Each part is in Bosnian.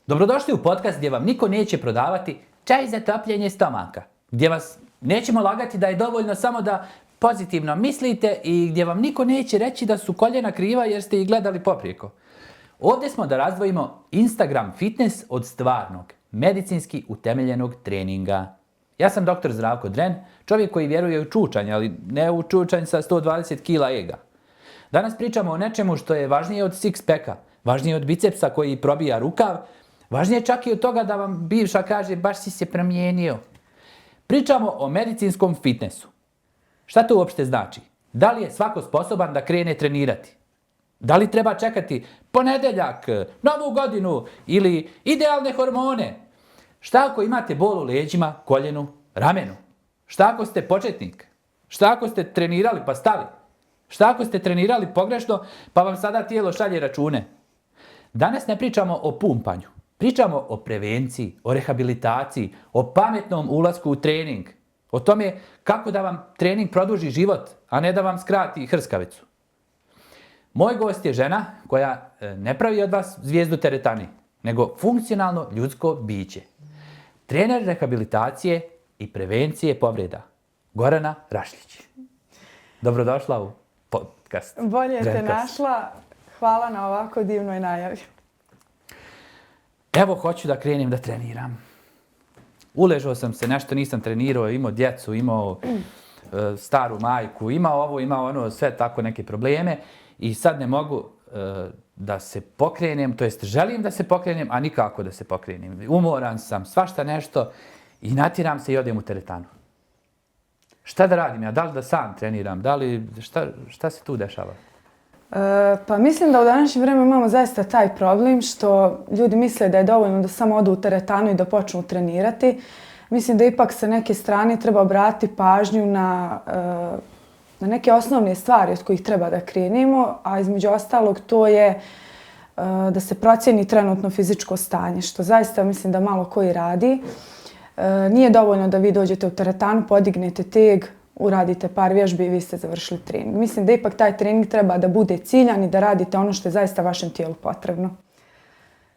Dobrodošli u podcast gdje vam niko neće prodavati čaj za topljenje stomaka. Gdje vas nećemo lagati da je dovoljno samo da pozitivno mislite i gdje vam niko neće reći da su koljena kriva jer ste ih gledali poprijeko. Ovdje smo da razdvojimo Instagram fitness od stvarnog, medicinski utemeljenog treninga. Ja sam dr. Zdravko Dren, čovjek koji vjeruje u čučanj, ali ne u čučanj sa 120 kila ega. Danas pričamo o nečemu što je važnije od six-packa, važnije od bicepsa koji probija rukav, važnije čak i od toga da vam bivša kaže baš si se promijenio. Pričamo o medicinskom fitnessu. Šta to uopšte znači? Da li je svako sposoban da krene trenirati? Da li treba čekati ponedeljak, novu godinu ili idealne hormone? Šta ako imate bol u leđima, koljenu, ramenu? Šta ako ste početnik? Šta ako ste trenirali pa stali? Šta ako ste trenirali pogrešno pa vam sada tijelo šalje račune? Danas ne pričamo o pumpanju. Pričamo o prevenciji, o rehabilitaciji, o pametnom ulasku u trening. O tome kako da vam trening produži život, a ne da vam skrati hrskavicu. Moj gost je žena koja ne pravi od vas zvijezdu teretani, nego funkcionalno ljudsko biće. Trener rehabilitacije i prevencije povreda. Gorana Rašljić. Dobrodošla u podcast. Bolje te našla. Hvala na ovako divnoj najavi. Evo, hoću da krenem da treniram. Uležao sam se, nešto nisam trenirao, imao djecu, imao staru majku, imao ovo, imao ono, sve tako neke probleme i sad ne mogu da se pokrenem, to jest želim da se pokrenem, a nikako da se pokrenem. Umoran sam, svašta nešto i natjeram se i odem u teretanu. Šta da radim ja? Da li da sam treniram? Da li, šta se tu dešava? Pa mislim da u današnje vrijeme imamo zaista taj problem što ljudi misle da je dovoljno da samo odu u teretanu i da počnu trenirati. Mislim da ipak sa neke strane treba obratiti pažnju na neke osnovne stvari od kojih treba da krenemo, a između ostalog to je da se procijeni trenutno fizičko stanje, što zaista mislim da malo koji radi. Nije dovoljno da vi dođete u teretanu, podignete teg, uradite par vježbi i vi ste završili trening. Mislim da ipak taj trening treba da bude ciljan i da radite ono što je zaista vašem tijelu potrebno.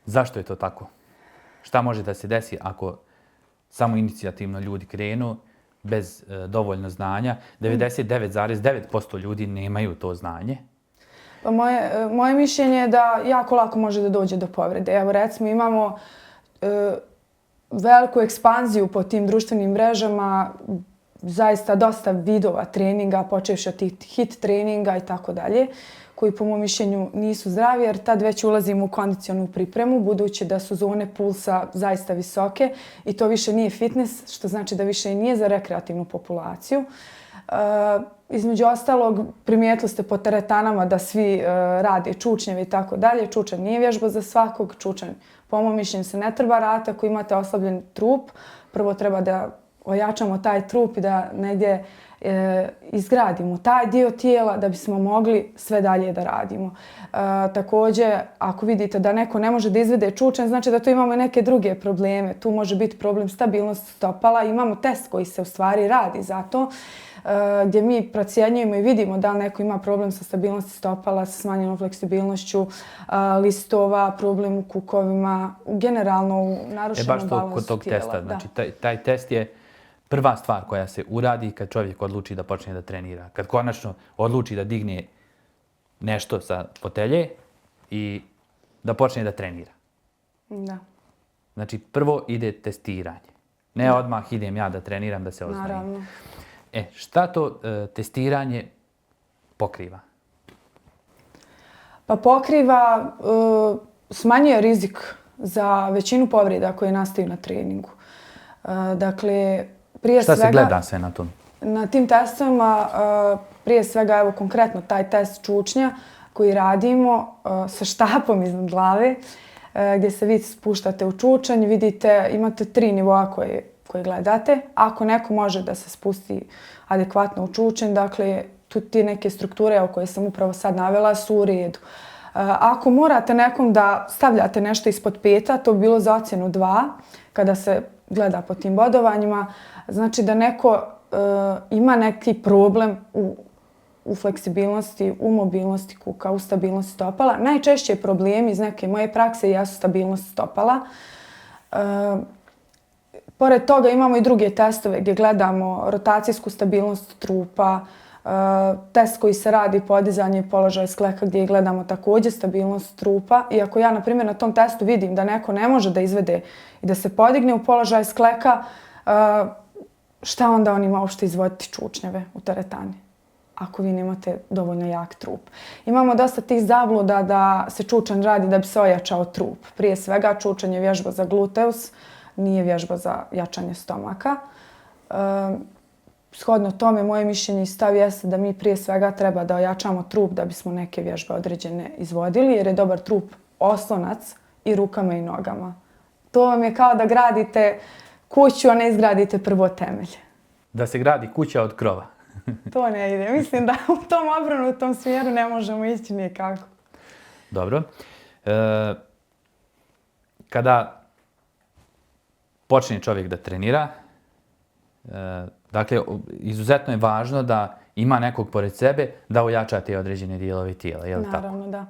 Zašto je to tako? Šta može da se desi ako samo inicijativno ljudi krenu bez dovoljno znanja? 99,9% ljudi nemaju to znanje. Pa moje mišljenje je da jako lako može da dođe do povrede. Evo recimo imamo veliku ekspanziju po tim društvenim mrežama, zaista dosta vidova treninga, počevši od tih hit treninga i tako dalje, koji po mom mišljenju nisu zdravi jer tad već ulazimo u kondicionu pripremu, budući da su zone pulsa zaista visoke i to više nije fitness, što znači da više i nije za rekreativnu populaciju. Između ostalog, primijetili ste po teretanama da svi rade čučnjeve i tako dalje. Čučanj nije vježba za svakog, čučanj po mom mišljenju se ne treba raditi ako imate oslabljen trup. Prvo treba da ojačamo taj trup i da negdje izgradimo taj dio tijela da bismo mogli sve dalje da radimo. Također, ako vidite da neko ne može da izvede čučanj, znači da tu imamo neke druge probleme. Tu može biti problem stabilnosti stopala. Imamo test koji se u stvari radi za to, gdje mi procjenjujemo i vidimo da li neko ima problem sa stabilnosti stopala, sa smanjenom fleksibilnošću listova, problem u kukovima, generalno u narušenom balansu kod tog tijela. Testa, znači taj test je prva stvar koja se uradi kad čovjek odluči da počne da trenira. Kad konačno odluči da digne nešto sa fotelje i da počne da trenira. Da. Znači prvo ide testiranje. Ne odmah idem ja da treniram, da se oznajem. Naravno. Šta to testiranje pokriva? Pa pokriva, smanjuje rizik za većinu povreda koje nastaju na treningu. Dakle, prije Šta svega, se gleda sve na tom? Na tim testovima, prije svega, evo konkretno taj test čučnja koji radimo sa štapom iznad glave, gdje se vi spuštate u čučanj, vidite, imate 3 nivoa koje gledate. Ako neko može da se spusti adekvatno u čučanj, dakle, tu ti neke strukture koje sam upravo sad navela su u redu. Ako morate nekom da stavljate nešto ispod peta, to bi bilo za ocjenu 2, kada se gleda po tim bodovanjima, znači da neko ima neki problem u u fleksibilnosti, u mobilnosti kuka, u stabilnosti stopala. Najčešće problemi iz neke moje prakse jesu stabilnost stopala. Pored toga imamo i druge testove gdje gledamo rotacijsku stabilnost trupa, test koji se radi podizanje položaja skleka gdje gledamo također stabilnost trupa. I ako ja, na primjer, na tom testu vidim da neko ne može da izvede i da se podigne u položaj skleka, šta onda on ima uopšte izvoditi čučnjeve u teretani ako vi nemate dovoljno jak trup? Imamo dosta tih zabluda da se čučanj radi da bi se ojačao trup. Prije svega, čučanj je vježba za gluteus, nije vježba za jačanje stomaka. Shodno tome, moje mišljenje i stav jeste da mi prije svega treba da ojačamo trup da bismo neke vježbe određene izvodili, jer je dobar trup oslonac i rukama i nogama. To vam je kao da gradite kuću, a ne izgradite prvo temelj. Da se gradi kuća od krova. To ne ide. Mislim da u tom obrnutom smjeru ne možemo ići nikako. Dobro. Kada počne čovjek da trenira, dakle, izuzetno je važno da ima nekog pored sebe da ojača te određene dijelove tijela, je li tako? Naravno, da.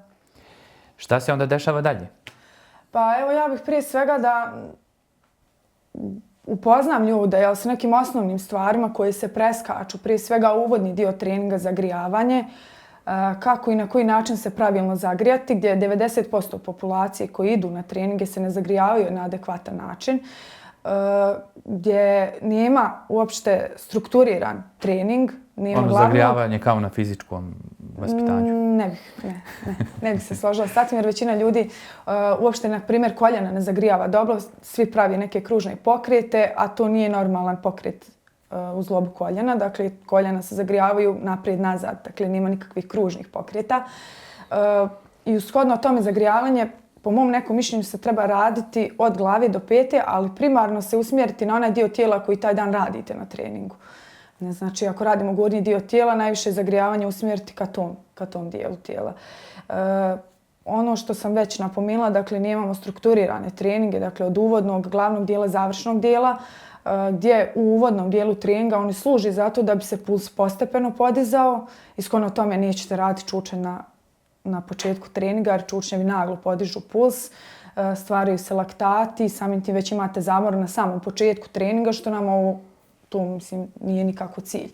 Šta se onda dešava dalje? Pa evo, ja bih prije svega da upoznam ljude s nekim osnovnim stvarima koje se preskaču. Prije svega uvodni dio treninga, zagrijavanje, kako i na koji način se pravilno zagrijati, gdje 90% populacije koji idu na treninge se ne zagrijavaju na adekvatan način, gdje nema uopšte strukturiran trening. Ono zagrijavanje kao na fizičkom vaspitanju? Ne bih se složila s tim, jer većina ljudi uopšte, na primjer, koljena ne zagrijava dobro. Svi pravi neke kružne pokrete, a to nije normalan pokret u zglobu koljena. Dakle, koljena se zagrijavaju naprijed-nazad, dakle nema nikakvih kružnih pokreta. I shodno tome zagrijavanje, po mom nekom mišljenju, se treba raditi od glave do pete, ali primarno se usmjeriti na onaj dio tijela koji taj dan radite na treningu. Znači, ako radimo gornji dio tijela, najviše zagrijavanje usmjeriti ka tom dijelu tijela. Ono što sam već napomenula, dakle, nemamo strukturirane treninge, dakle, od uvodnog, glavnog dijela, završnog dijela, gdje u uvodnom dijelu treninga oni služi zato da bi se puls postepeno podizao. Iskreno tome nećete raditi čučanj na početku treninga, jer čučnjevi naglo podižu puls, stvaraju se laktati, samim tim već imate zamor na samom početku treninga, što nam tu, mislim, nije nikako cilj.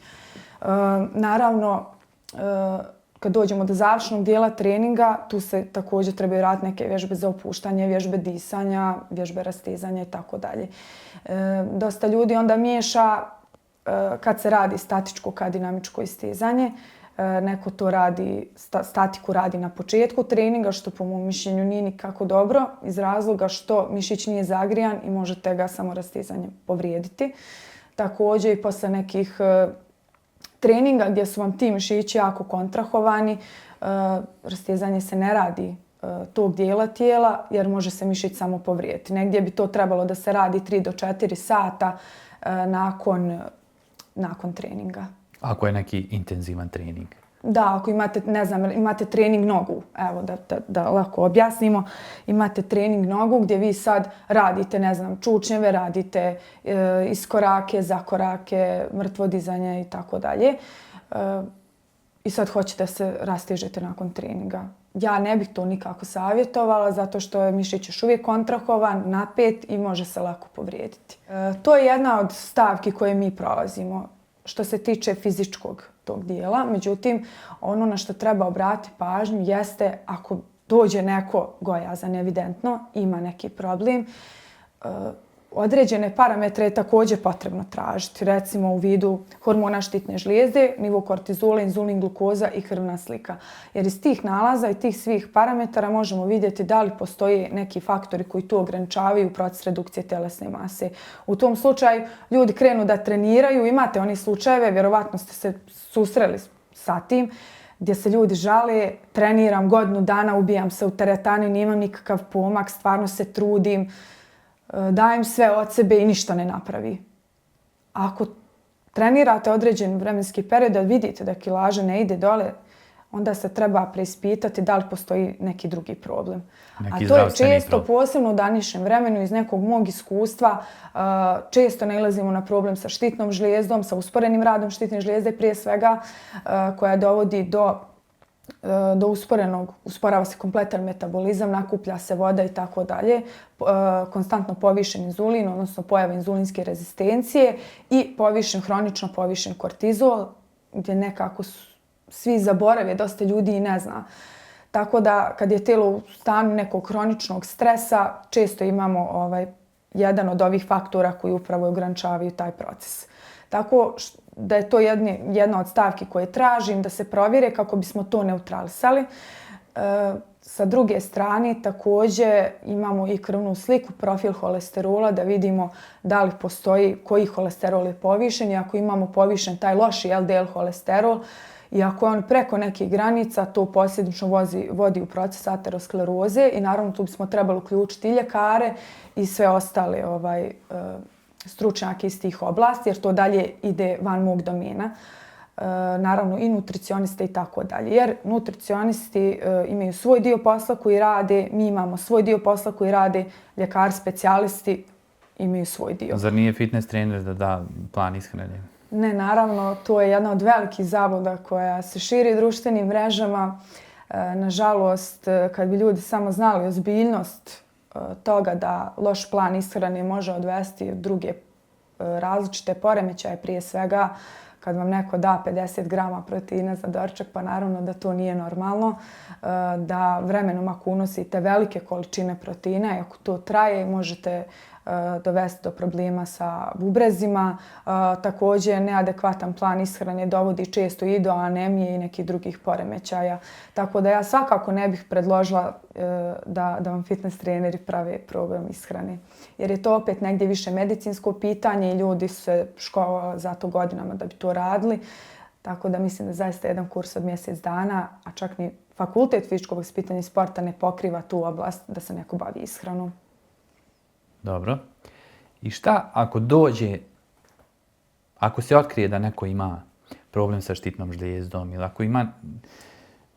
Naravno, kad dođemo do završnog dijela treninga, tu se također trebaju raditi neke vježbe za opuštanje, vježbe disanja, vježbe rastezanja i tako dalje. Dosta ljudi onda miješa kad se radi statičko ka dinamičko istezanje. Neko to radi, statiku radi na početku treninga, što po mom mišljenju nije nikako dobro, iz razloga što mišić nije zagrijan i možete ga samo rastezanjem povrijediti. Također i posle nekih treninga gdje su vam ti mišići jako kontrahovani, rastezanje se ne radi tog dijela tijela, jer može se mišić samo povrijediti. Negdje bi to trebalo da se radi 3 do 4 sata nakon treninga. Ako je neki intenzivan trening? Da, ako imate, ne znam, imate trening nogu, evo da lako objasnimo, imate trening nogu gdje vi sad radite, ne znam, čučnjeve, radite iskorake, zakorake, mrtvo dizanje i tako dalje. I sad hoćete da se rastežete nakon treninga. Ja ne bih to nikako savjetovala, zato što je mišić još uvijek kontrahovan, napet i može se lako povrijediti. To je jedna od stavki koje mi prolazimo što se tiče fizičkog tog dijela. Međutim, ono na što treba obratiti pažnju jeste ako dođe neko gojazan, evidentno ima neki problem, određene parametre je također potrebno tražiti. Recimo u vidu hormona štitne žlijezde, nivo kortizola, inzulin, glukoza i krvna slika. Jer iz tih nalaza i tih svih parametara možemo vidjeti da li postoje neki faktori koji tu ograničavaju proces redukcije telesne mase. U tom slučaju ljudi krenu da treniraju, imate oni slučajeve, vjerovatno ste se susreli sa tim, gdje se ljudi žale, treniram godinu dana, ubijam se u teretani, nemam nikakav pomak, stvarno se trudim, dajem sve od sebe i ništa ne napravi. Ako trenirate određen vremenski period, da vidite da kilaža ne ide dole, onda se treba preispitati da li postoji neki drugi problem. Neki A to je zdravstveni često, problem. posebno u današnjem vremenu, iz nekog mog iskustva, često nailazimo na problem sa štitnom žlijezdom, sa usporenim radom štitne žlijezde prije svega, koja dovodi do usporava se kompletan metabolizam, nakuplja se voda i tako dalje, konstantno povišen inzulin, odnosno pojava inzulinske rezistencije i hronično povišen kortizol, gdje nekako svi zaborave, dosta ljudi i ne zna. Tako da kad je tijelo u stanju nekog hroničnog stresa, često imamo jedan od ovih faktora koji upravo ograničavaju taj proces. Tako da je to jedna od stavki koje tražim da se provjere kako bismo to neutralisali. Sa druge strane također imamo i krvnu sliku, profil holesterola, da vidimo da li postoji koji holesterol je povišen i ako imamo povišen taj loši LDL holesterol i ako je on preko nekih granica, to posljedično vodi u proces ateroskleroze i naravno tu bismo trebali uključiti i ljekare i sve ostale stručnjake iz tih oblasti, jer to dalje ide van mog domena. Naravno i nutricioniste i tako dalje. Jer nutricionisti imaju svoj dio posla koji rade, mi imamo svoj dio posla koji rade, ljekari, specijalisti imaju svoj dio. Zar nije fitness trener da da plan ishrane? Ne, naravno, to je jedna od velikih zabluda koja se širi društvenim mrežama. Nažalost, kad bi ljudi samo znali ozbiljnost toga da loš plan ishrane može odvesti u druge različite poremećaje, prije svega kad vam neko da 50 grama proteina za doručak, pa naravno da to nije normalno, da vremenom ako unosite velike količine proteina i ako to traje možete dovesti do problema sa bubrezima. Također neadekvatan plan ishrane dovodi često i do anemije i nekih drugih poremećaja. Tako da ja svakako ne bih predložila da vam fitness treneri prave program ishrane. Jer je to opet negdje više medicinsko pitanje i ljudi su se školovali za to godinama da bi to radili. Tako da mislim da zaista jedan kurs od mjesec dana, a čak ni fakultet fizičkog vaspitanja i sporta ne pokriva tu oblast da se neko bavi ishranom. Dobro. I šta ako se otkrije da neko ima problem sa štitnom žlijezdom ili ako ima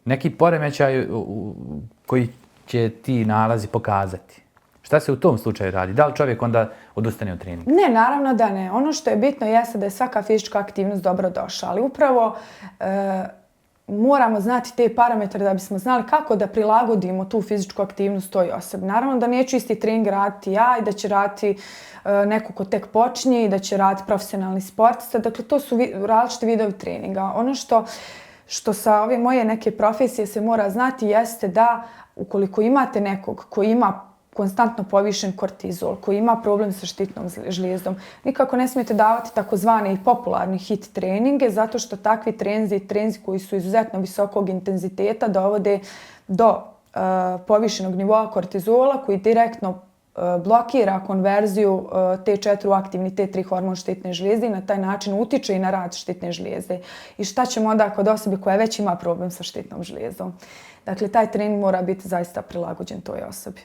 neki poremećaj koji će ti nalazi pokazati? Šta se u tom slučaju radi? Da li čovjek onda odustane od treninga? Ne, naravno da ne. Ono što je bitno jeste da je svaka fizička aktivnost dobro došla, ali upravo moramo znati te parametre da bismo znali kako da prilagodimo tu fizičku aktivnost toj osobi. Naravno da neću isti trening raditi ja i da će raditi neko ko tek počinje i da će raditi profesionalni sportista. Dakle, to su različiti vidovi treninga. Ono što sa ove moje neke profesije se mora znati jeste da ukoliko imate nekog koji ima konstantno povišen kortizol, koji ima problem sa štitnom žlijezdom, nikako ne smijete davati takozvane i popularni HIIT treninge, zato što takvi treninzi koji su izuzetno visokog intenziteta dovode do povišenog nivoa kortizola koji direktno blokira konverziju T4 u aktivni T3 hormon štitne žlijezde i na taj način utiče i na rad štitne žlijezde. I šta ćemo onda kod osobe koja već ima problem sa štitnom žlijezdom? Dakle, taj trening mora biti zaista prilagođen toj osobi.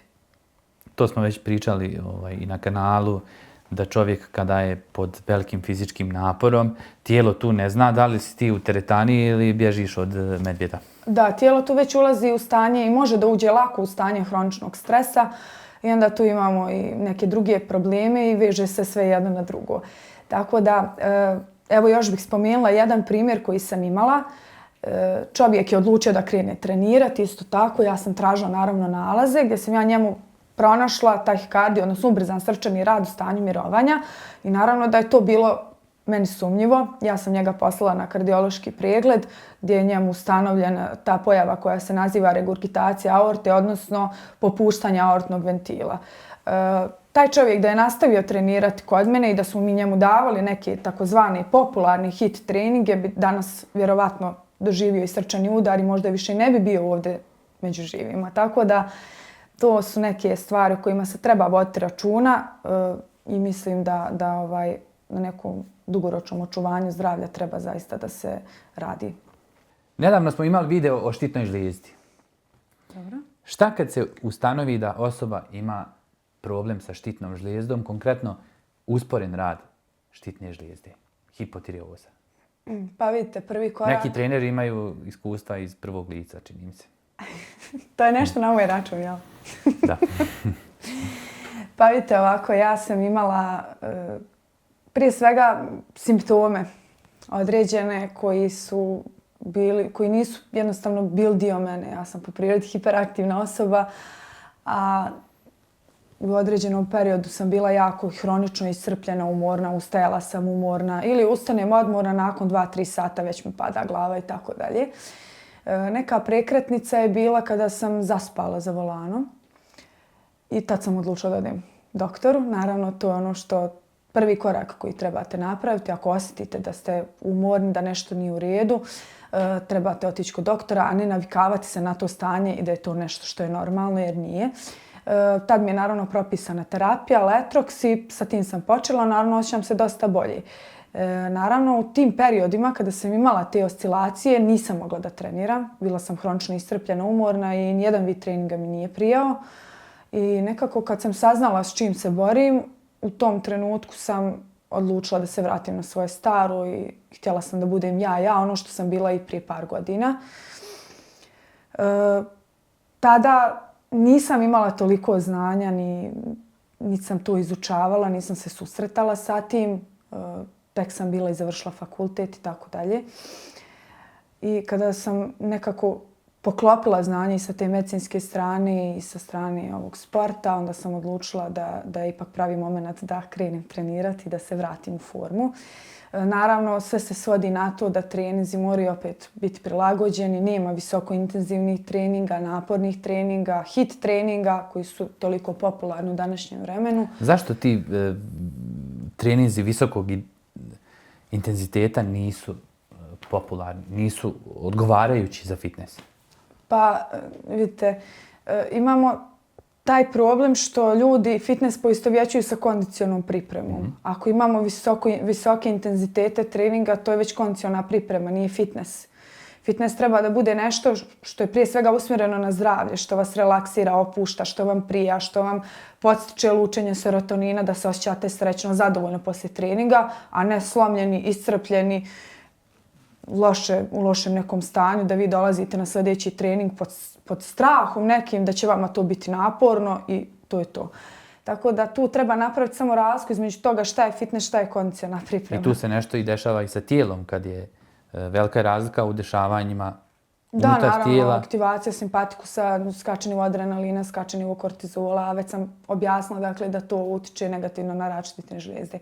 To smo već pričali i na kanalu, da čovjek kada je pod velikim fizičkim naporom, tijelo tu ne zna da li si ti u teretani ili bježiš od medvjeda. Da, tijelo tu već ulazi u stanje i može da uđe lako u stanje hroničnog stresa i onda tu imamo i neke druge probleme i veže se sve jedno na drugo. Tako da, evo još bih spomenula jedan primjer koji sam imala. Čovjek je odlučio da krene trenirati, isto tako ja sam tražila naravno nalaze gdje sam ja njemu pronašla tahikardiju, odnosno ubrzan srčani rad u stanju mirovanja i naravno da je to bilo meni sumnjivo. Ja sam njega poslala na kardiološki pregled gdje je njemu ustanovljena ta pojava koja se naziva regurgitacija aorte, odnosno popuštanje aortnog ventila. Taj čovjek da je nastavio trenirati kod mene i da smo mi njemu davali neke takozvane popularne HIIT treninge, bi danas vjerovatno doživio i srčani udar i možda više ne bi bio ovdje među živima. Tako da to su neke stvari o kojima se treba voditi računa i mislim da na nekom dugoročnom očuvanju zdravlja treba zaista da se radi. Nedavno smo imali video o štitnoj žlijezdi. Dobro. Šta kad se ustanovi da osoba ima problem sa štitnom žlijezdom, konkretno usporen rad štitne žlijezde, hipotireoza? Pa vidite, prvi korak, Neki treneri imaju iskustva iz prvog lica, čini mi se. to je nešto na moj račun, jel? Da. Pa vidite ovako, ja sam imala prije svega simptome određene koji nisu jednostavno bili dio mene. Ja sam po prirodi hiperaktivna osoba, a u određenom periodu sam bila jako hronično iscrpljena, umorna, ustajala sam umorna ili ustanem odmorna, nakon 2-3 sata već mi pada glava i tako dalje. Neka prekretnica je bila kada sam zaspala za volanom i tad sam odlučila da odem doktoru. Naravno, to je ono što prvi korak koji trebate napraviti. Ako osjetite da ste umorni, da nešto nije u redu, trebate otići kod doktora, a ne navikavati se na to stanje i da je to nešto što je normalno, jer nije. Tad mi je naravno propisana terapija, Letrox, i sa tim sam počela. Naravno, osjećam se dosta bolje. Naravno, u tim periodima kada sam imala te oscilacije nisam mogla da treniram. Bila sam hronično iscrpljena, umorna i nijedan vid treninga mi nije prijao. I nekako kad sam saznala s čim se borim, u tom trenutku sam odlučila da se vratim na svoje staro i htjela sam da budem ja, ono što sam bila i prije par godina. Tada nisam imala toliko znanja, niti sam to izučavala, nisam se susretala sa tim. Tek sam bila i završila fakultet i tako dalje. I kada sam nekako poklopila znanje i sa te medicinske strane i sa strane ovog sporta, onda sam odlučila da je ipak pravi moment da krenem trenirati, da se vratim u formu. Naravno, sve se svodi na to da treninzi moraju opet biti prilagođeni. Nema visoko intenzivnih treninga, napornih treninga, hit treninga koji su toliko popularni u današnjem vremenu. Zašto ti treninzi visokog intenziteta nisu popularni, nisu odgovarajući za fitness? Pa, vidite, imamo taj problem što ljudi fitness poistovjećuju sa kondicionalnom pripremom. Ako imamo visoke intenzitete treninga, to je već kondicionalna priprema, nije fitness. Fitness treba da bude nešto što je prije svega usmjereno na zdravlje, što vas relaksira, opušta, što vam prija, što vam podstiče lučenje serotonina, da se osjećate srećno, zadovoljno poslije treninga, a ne slomljeni, iscrpljeni, u lošem nekom stanju, da vi dolazite na sljedeći trening pod strahom nekim da će vama to biti naporno i to je to. Tako da tu treba napraviti samo razliku između toga šta je fitness, šta je kondicionalna priprema. I tu se nešto i dešava i sa tijelom, kad je velika razlika u dešavanjima unutar tijela. Da, naravno, aktivacija simpatikusa, skače nivo adrenalina, skače nivo kortizola, a već sam objasnila dakle, da to utiče negativno na račetine žlijezde.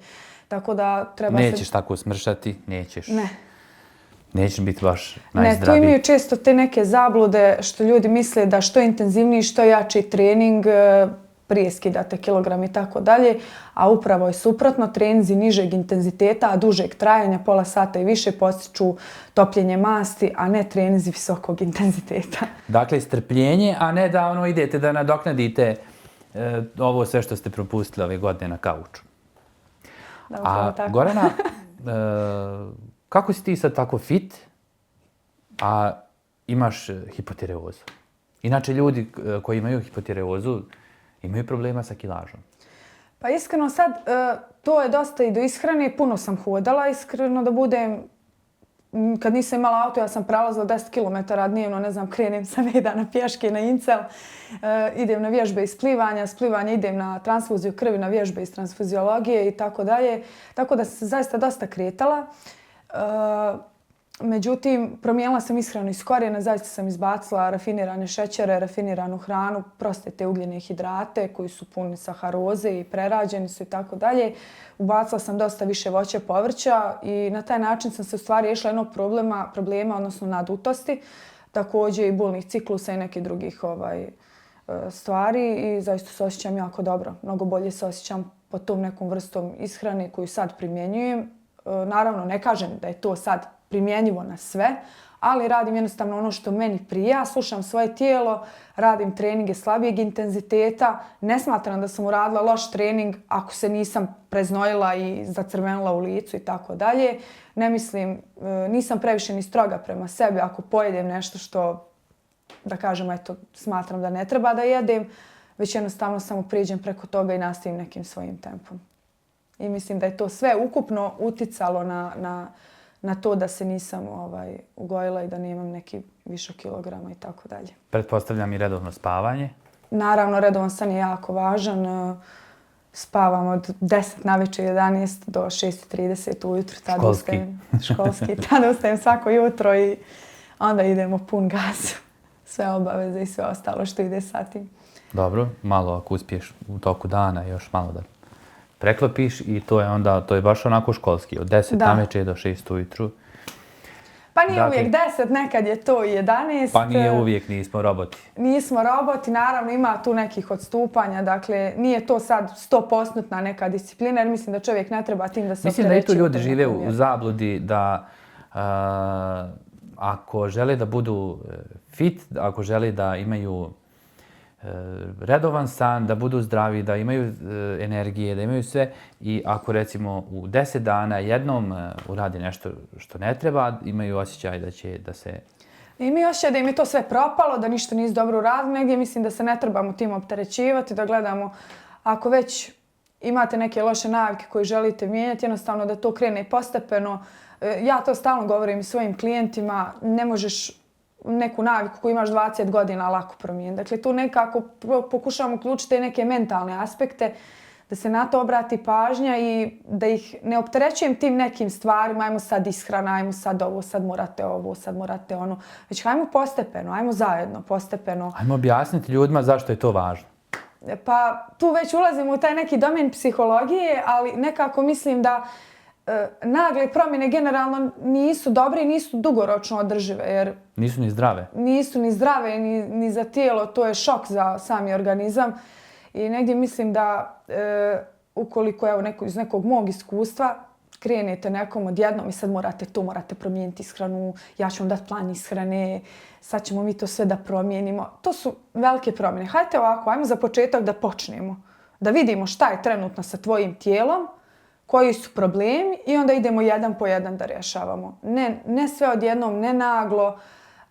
Tako da treba Nećeš tako smršati, nećeš. Ne. Nećeš biti baš najzdraviji. Ne, tu imaju često te neke zablude što ljudi misle da što intenzivniji, što jači trening, prije skidate kilogram i tako dalje, a upravo je suprotno, treninzi nižeg intenziteta, a dužeg trajanja, pola sata i više, postiču topljenje masti, a ne treninzi visokog intenziteta. Dakle, strpljenje, a ne da idete da nadoknadite ovo sve što ste propustili ove godine na kauču. Da, upravo tako. Gorana, kako si ti sad tako fit, a imaš hipotireozu? Inače, ljudi koji imaju hipotireozu imaju problema sa kilažom. Pa iskreno sad, to je dosta i do ishrane. Puno sam hodala, iskreno da budem. Kad nisam imala auto, ja sam prelazila 10 km dnevno, krenem sa Medana pješke na Incel, idem na vježbe iz plivanja, s plivanja idem na transfuziju krvi, na vježbe iz transfuziologije i tako dalje. Tako da sam se zaista dosta kretala. Međutim, promijenila sam ishranu iz korijena, zaista sam izbacila rafinirane šećere, rafiniranu hranu, proste te ugljene hidrate koji su puni saharoze i prerađeni su i tako dalje. Ubacila sam dosta više voća, povrća i na taj način sam se u stvari riješila jednog problema, odnosno nadutosti, također i bolnih ciklusa i nekih drugih stvari i zaista se osjećam jako dobro. Mnogo bolje se osjećam pod tom nekom vrstom ishrane koju sad primjenjujem. Naravno, ne kažem da je to sad primjenjivo na sve, ali radim jednostavno ono što meni prija, slušam svoje tijelo, radim treninge slabijeg intenziteta, ne smatram da sam uradila loš trening ako se nisam preznojila i zacrvenila u licu i tako dalje. Ne mislim, nisam previše ni stroga prema sebi ako pojedem nešto što, da kažem, smatram da ne treba da jedem, već jednostavno samo prijeđem preko toga i nastavim nekim svojim tempom. I mislim da je to sve ukupno uticalo na to da se nisam ugojila i da nemam neki više kilograma i tako dalje. Pretpostavljam i redovno spavanje. Naravno, redovan san je jako važan. Spavam od 10 navečer 11 do 6:30 ujutro. Školski. Tada ustajem svako jutro i onda idemo pun gaz. Sve obaveze i sve ostalo što ide sa tim. Dobro, malo ako uspiješ u toku dana još malo da preklopiš i to je baš onako školski, od 10 navečer do 6 ujutru. Pa nije uvijek 10, nekad je to i 11. Pa nije uvijek, nismo roboti. Nismo roboti, naravno ima tu nekih odstupanja, dakle nije to sad 100% neka disciplina, jer mislim da čovjek ne treba tim da se opterećuje. Mislim da i tu ljudi žive u zabludi da ako žele da budu fit, ako žele da imaju redovan san, da budu zdravi, da imaju energije, da imaju sve i ako recimo u 10 dana jednom uradi nešto što ne treba, imaju osjećaj da se... Imaju osjećaj da im je to sve propalo, da ništa nisu dobro uradili, negdje mislim da se ne trebamo tim opterećivati, da gledamo ako već imate neke loše navike koje želite mijenjati, jednostavno da to krene postepeno. Ja to stalno govorim i svojim klijentima, ne možeš neku naviku koju imaš 20 godina lako promijeniti. Dakle, tu nekako pokušavam uključiti neke mentalne aspekte, da se na to obrati pažnja i da ih ne opterećujem tim nekim stvarima, ajmo sad ishrana, ajmo sad ovo, sad morate ono. Već hajmo postepeno, ajmo zajedno, postepeno. Ajmo objasniti ljudima zašto je to važno. Pa tu već ulazimo u taj neki domen psihologije, ali nekako mislim da nagle promjene generalno nisu dobre i nisu dugoročno održive. Jer nisu ni zdrave. Nisu ni zdrave, ni za tijelo, to je šok za sami organizam. I negdje mislim da ukoliko evo, iz nekog mog iskustva krenete nekom odjednom i sad morate promijeniti ishranu, ja ću vam dati plan ishrane, sad ćemo mi to sve da promijenimo. To su velike promjene. Hajde ovako, ajmo za početak da počnemo. Da vidimo šta je trenutno sa tvojim tijelom, koji su problemi i onda idemo jedan po jedan da rješavamo. Ne sve odjednom, ne naglo,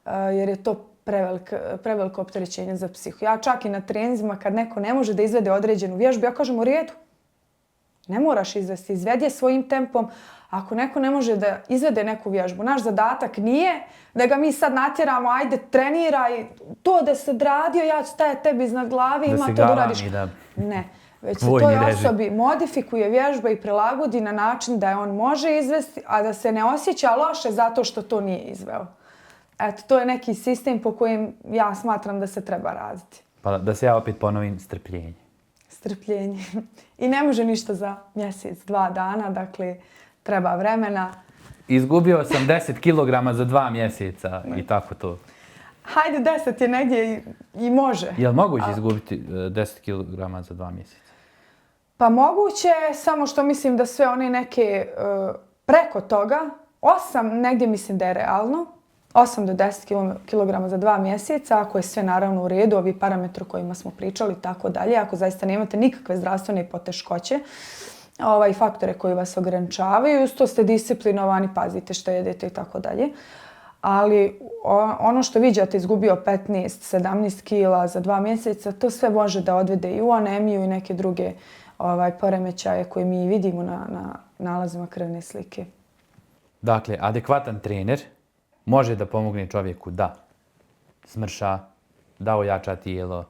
jer je to preveliko opterećenje za psihu. Ja čak i na treninzima kad neko ne može da izvede određenu vježbu, ja kažem u redu. Ne moraš izvesti, izvedi je svojim tempom. Ako neko ne može da izvede neku vježbu, naš zadatak nije da ga mi sad natjeramo, ajde treniraj, to da se odradio, ja ću stajati tebi iznad glave, ima to da uradiš. Ne. Već se toj osobi modifikuje vježba i prilagodi na način da je on može izvesti, a da se ne osjeća loše zato što to nije izveo. Eto, to je neki sistem po kojem ja smatram da se treba raditi. Pa da se ja opet ponovim, strpljenje. Strpljenje. I ne može ništa za mjesec, 2 dana, dakle, treba vremena. Izgubio sam 10 kg za 2 mjeseca i tako to. Hajde, 10 je negdje i može. Je li moguće izgubiti 10 kg za 2 mjeseca? Pa moguće, samo što mislim da sve one neke preko toga, 8 negdje mislim da je realno. 8 do 10 kg za 2 mjeseca, ako je sve naravno u redu, ovi parametri o kojima smo pričali i tako dalje, ako zaista nemate nikakve zdravstvene poteškoće, faktore koji vas ograničavaju, uz to ste disciplinovani, pazite što jedete i tako dalje. Ali ono što viđate izgubio 15-17 kila za 2 mjeseca, to sve može da odvede i u anemiju i neke druge poremećaje koje mi vidimo na nalazima krvne slike. Dakle, adekvatan trener može da pomogne čovjeku da smrša, da ojača tijelo.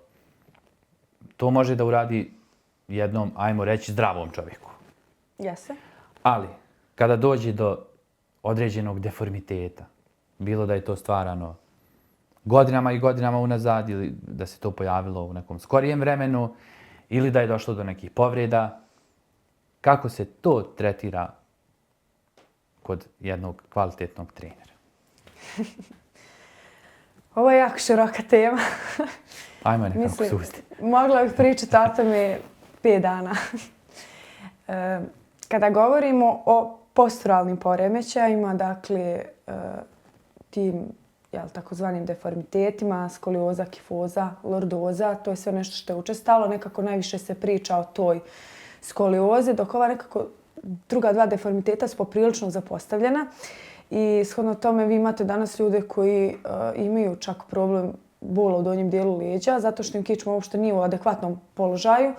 To može da uradi jednom, ajmo reći, zdravom čovjeku. Jeste. Ali, kada dođe do određenog deformiteta, bilo da je to stvarano godinama i godinama unazad ili da se to pojavilo u nekom skorijem vremenu ili da je došlo do nekih povreda, kako se to tretira kod jednog kvalitetnog trenera? Ovo je jako široka tema. Ajmo nekako susti. Mogla bih pričati o tome 5 dana. Kada govorimo o posturalnim poremećajima, dakle, tim takozvanim deformitetima, skolioza, kifoza, lordoza, to je sve nešto što je učestalo. Nekako najviše se priča o toj skoliozi, dok ova nekako druga 2 deformiteta su poprilično zapostavljena. I shodno tome vi imate danas ljude koji imaju čak problem bola u donjem dijelu leđa, zato što im kičma uopšte nije u adekvatnom položaju.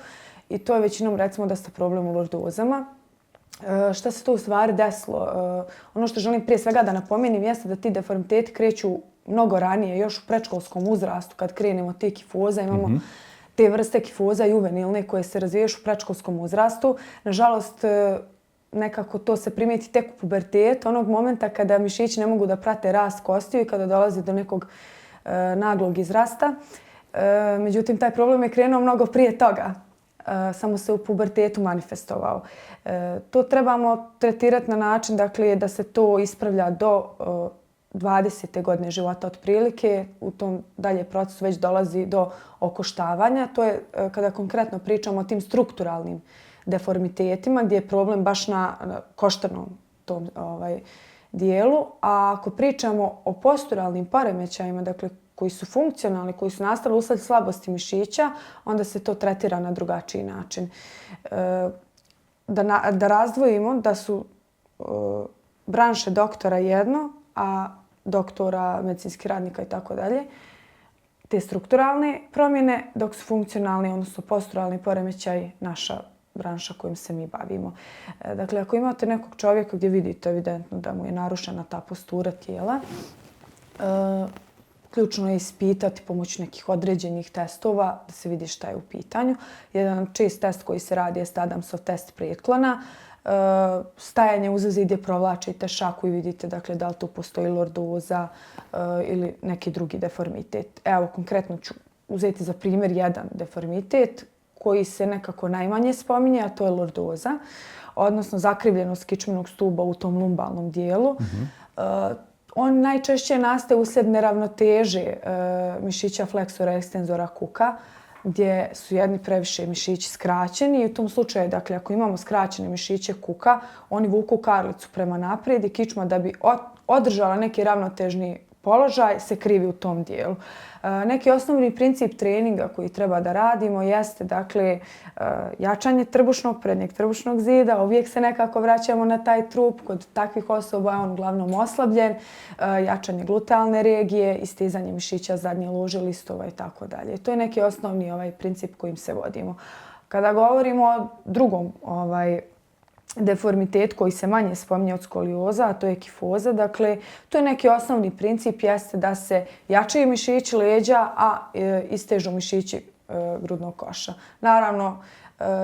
I to je većinom recimo da ste problem u lordozama. Šta se tu u stvari desilo? Ono što želim prije svega da napomenem jeste da ti deformiteti kreću mnogo ranije, još u predškolskom uzrastu, kad krenemo te kifoza, imamo te vrste kifoza juvenilne koje se razvijaju u predškolskom uzrastu. Nažalost, nekako to se primijeti tek u pubertetu, onog momenta kada mišići ne mogu da prate rast kostiju i kada dolazi do nekog naglog izrasta. Međutim, taj problem je krenuo mnogo prije toga. Samo se u pubertetu manifestovao. To trebamo tretirati na način dakle, da se to ispravlja do 20. godine života otprilike. U tom dalje procesu već dolazi do okoštavanja. To je kada konkretno pričamo o tim strukturalnim deformitetima gdje je problem baš na koštanom tom dijelu. A ako pričamo o posturalnim poremećajima, dakle koji su funkcionalni, koji su nastali usled slabosti mišića, onda se to tretira na drugačiji način. Da razdvojimo da su branše doktora jedno, a doktora, medicinskih radnika i tako dalje, te strukturalne promjene, dok su funkcionalni, odnosno posturalni poremećaj naša branša kojim se mi bavimo. Dakle, ako imate nekog čovjeka gdje vidite evidentno da mu je narušena ta postura tijela, ključno je ispitati pomoću nekih određenih testova da se vidi šta je u pitanju. Jedan čest test koji se radi je Adamsov test preklona. Stajanje uza zid gdje provlačite šaku i vidite dakle, da li tu postoji lordoza ili neki drugi deformitet. Evo, konkretno ću uzeti za primjer jedan deformitet koji se nekako najmanje spominje, a to je lordoza, odnosno zakrivljenost kičmenog stuba u tom lumbalnom dijelu. On najčešće nastaje uslijed neravnoteže mišića fleksora i ekstenzora kuka, gdje su jedni previše mišići skraćeni i u tom slučaju, dakle, ako imamo skraćene mišiće kuka, oni vuku karlicu prema naprijed i kičma da bi održala neki ravnotežni položaj se krivi u tom dijelu. Neki osnovni princip treninga koji treba da radimo jeste dakle, jačanje trbušnog, prednjeg trbušnog zida. Uvijek se nekako vraćamo na taj trup. Kod takvih osoba je on uglavnom oslabljen. Jačanje glutealne regije, istizanje mišića zadnje lože listova i tako dalje. To je neki osnovni princip kojim se vodimo. Kada govorimo o drugom deformitet koji se manje spominje od skolioza, a to je kifoza. Dakle, to je neki osnovni princip, jeste da se jačaju mišići leđa, a istežu mišići grudnog koša. Naravno,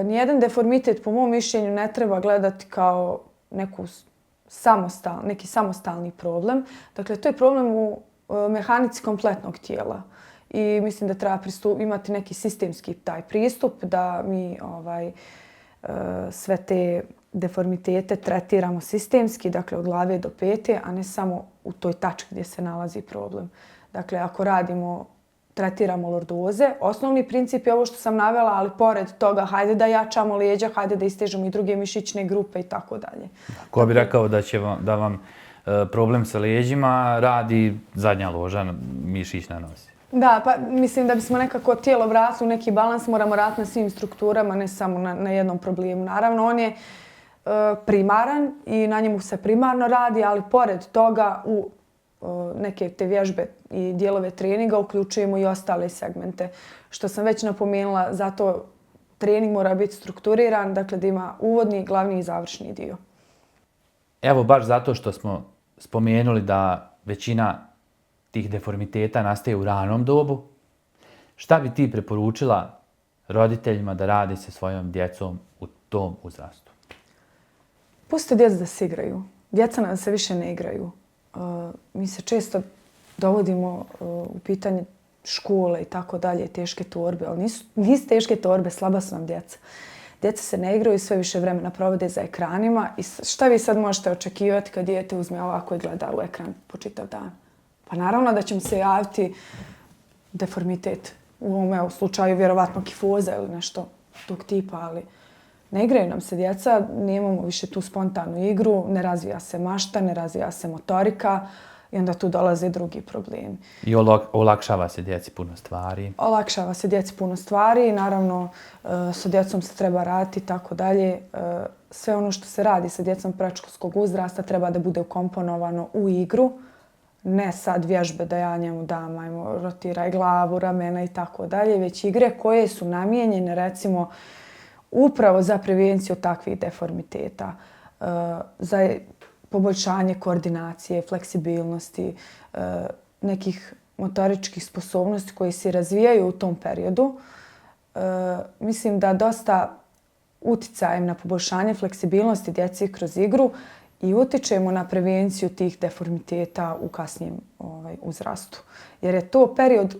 nijedan deformitet po mom mišljenju ne treba gledati kao neki samostalni problem. Dakle, to je problem u mehanici kompletnog tijela. I mislim da treba imati neki sistemski taj pristup da mi sve te deformitete tretiramo sistemski, dakle od glave do pete, a ne samo u toj tački gdje se nalazi problem. Dakle, ako tretiramo lordoze, osnovni princip je ovo što sam navela, ali pored toga, hajde da jačamo leđa, hajde da istežemo i druge mišićne grupe i tako dalje. Ko bi rekao da vam problem sa leđima radi zadnja loža mišićna nosi? Da, pa mislim da bismo nekako tijelo vratili u neki balans, moramo raditi na svim strukturama, ne samo na jednom problemu. Naravno, on je primaran i na njemu se primarno radi, ali pored toga u neke te vježbe i dijelove treninga uključujemo i ostale segmente. Što sam već napomenula, zato trening mora biti strukturiran, dakle da ima uvodni, glavni i završni dio. Evo, baš zato što smo spomenuli da većina tih deformiteta nastaje u ranom dobu, šta bi ti preporučila roditeljima da radi sa svojom djecom u tom uzrastu? Pustite djecu da se igraju. Djeca nam se više ne igraju. Mi se često dovodimo u pitanje škole i tako dalje, teške torbe, ali nisu teške torbe, slaba su nam djeca. Djeca se ne igraju i sve više vremena provode za ekranima. I šta vi sad možete očekivati kad dijete uzme ovako i gleda u ekran po čitav dan? Pa naravno da će mu se javiti deformitet. U ovom slučaju vjerovatno kifoza ili nešto tog tipa, ali ne igraju nam se djeca, nemamo više tu spontanu igru, ne razvija se mašta, ne razvija se motorika i onda tu dolaze drugi problemi. I olakšava se djeci puno stvari. Olakšava se djeci puno stvari, naravno sa djecom se treba raditi i tako dalje. Sve ono što se radi sa djecom predškolskog uzrasta treba da bude ukomponovano u igru. Ne sad vježbe da ja njemu dam, ajmo rotiraj glavu, ramena i tako dalje, već igre koje su namijenjene recimo upravo za prevenciju takvih deformiteta, za poboljšanje koordinacije, fleksibilnosti, nekih motoričkih sposobnosti koji se razvijaju u tom periodu. Mislim da dosta uticajem na poboljšanje fleksibilnosti djece kroz igru i utičemo na prevenciju tih deformiteta u kasnijem uzrastu. Jer je to period,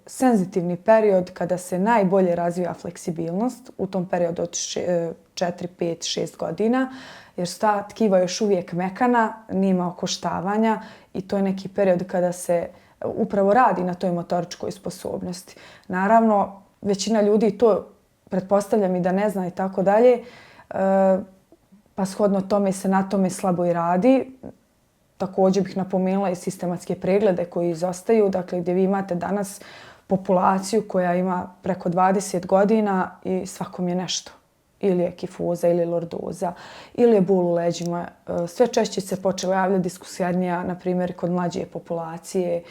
senzitivni period kada se najbolje razvija fleksibilnost u tom periodu od 4, 5, 6 godina, jer su ta tkiva još uvijek mekana, nema okoštavanja i to je neki period kada se upravo radi na toj motoričkoj sposobnosti. Naravno, većina ljudi to pretpostavljam i da ne zna i tako dalje, pa shodno tome se na tome slabo i radi. Također bih napomenula i sistematske preglede koji izostaju, dakle gdje vi imate danas populaciju koja ima preko 20 godina i svakom je nešto. Ili je kifoza, ili lordoza, ili je bol u leđima. Sve češće se počela javljati diskusija, na primjer, kod mlađe populacije.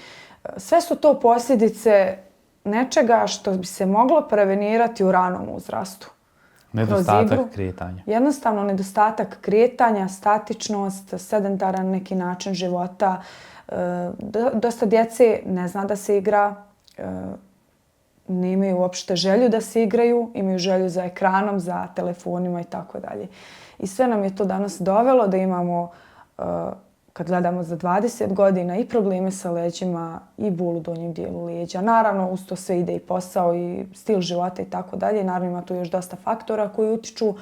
Sve su to posljedice nečega što bi se moglo prevenirati u ranom uzrastu. Nedostatak kretanja. Jednostavno nedostatak kretanja, statičnost, sedentaran neki način života. Dosta djece ne zna da se igra, nemaju uopšte želju da se igraju, imaju želju za ekranom, za telefonima i tako dalje. I sve nam je to danas dovelo da imamo, kad gledamo za 20 godina, i probleme sa leđima i bol u donjem dijelu leđa. Naravno, uz to sve ide i posao i stil života i tako dalje. Naravno, ima tu još dosta faktora koji utiču,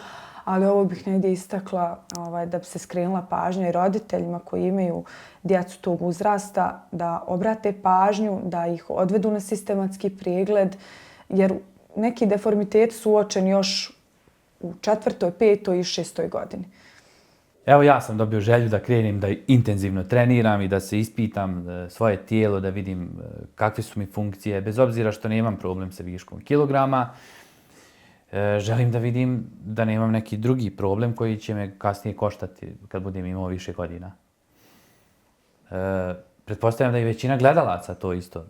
ali ovo bih negdje istakla da bi se skrenula pažnja i roditeljima koji imaju djecu tog uzrasta da obrate pažnju, da ih odvedu na sistematski pregled, jer neki deformitet su uočeni još u 4., 5. i 6. godini. Evo ja sam dobio želju da krenem da intenzivno treniram i da se ispitam svoje tijelo, da vidim kakve su mi funkcije, bez obzira što nemam problem sa viškom kilograma. Želim da vidim da nemam neki drugi problem koji će me kasnije koštati kad budem imao više godina. Pretpostavljam da i većina gledalaca to isto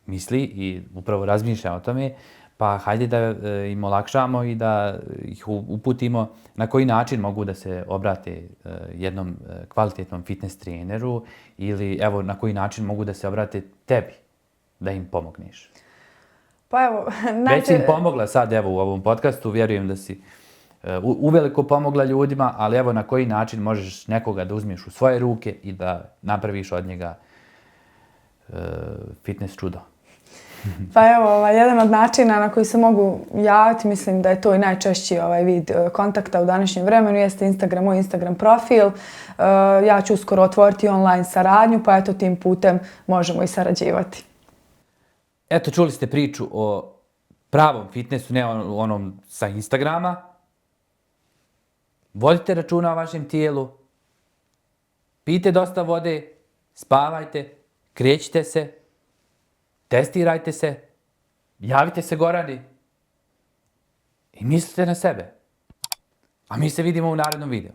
misli i upravo razmišlja o tome, pa hajde da im olakšamo i da ih uputimo na koji način mogu da se obrate jednom kvalitetnom fitness treneru ili evo na koji način mogu da se obrate tebi, da im pomogneš. Pa evo, Već si im pomogla sad evo u ovom podcastu, vjerujem da si uveliko pomogla ljudima, ali evo na koji način možeš nekoga da uzmeš u svoje ruke i da napraviš od njega fitness čudo. Pa evo, jedan od načina na koji se mogu javiti, mislim da je to i najčešći vid kontakta u današnjem vremenu, jeste Instagram, moj Instagram profil. Ja ću uskoro otvoriti online saradnju, pa eto tim putem možemo i sarađivati. Eto, čuli ste priču o pravom fitnessu, ne onom sa Instagrama. Vodite računa o vašem tijelu, pijte dosta vode, spavajte, krećite se, testirajte se, javite se Gorani i mislite na sebe. A mi se vidimo u narednom videu.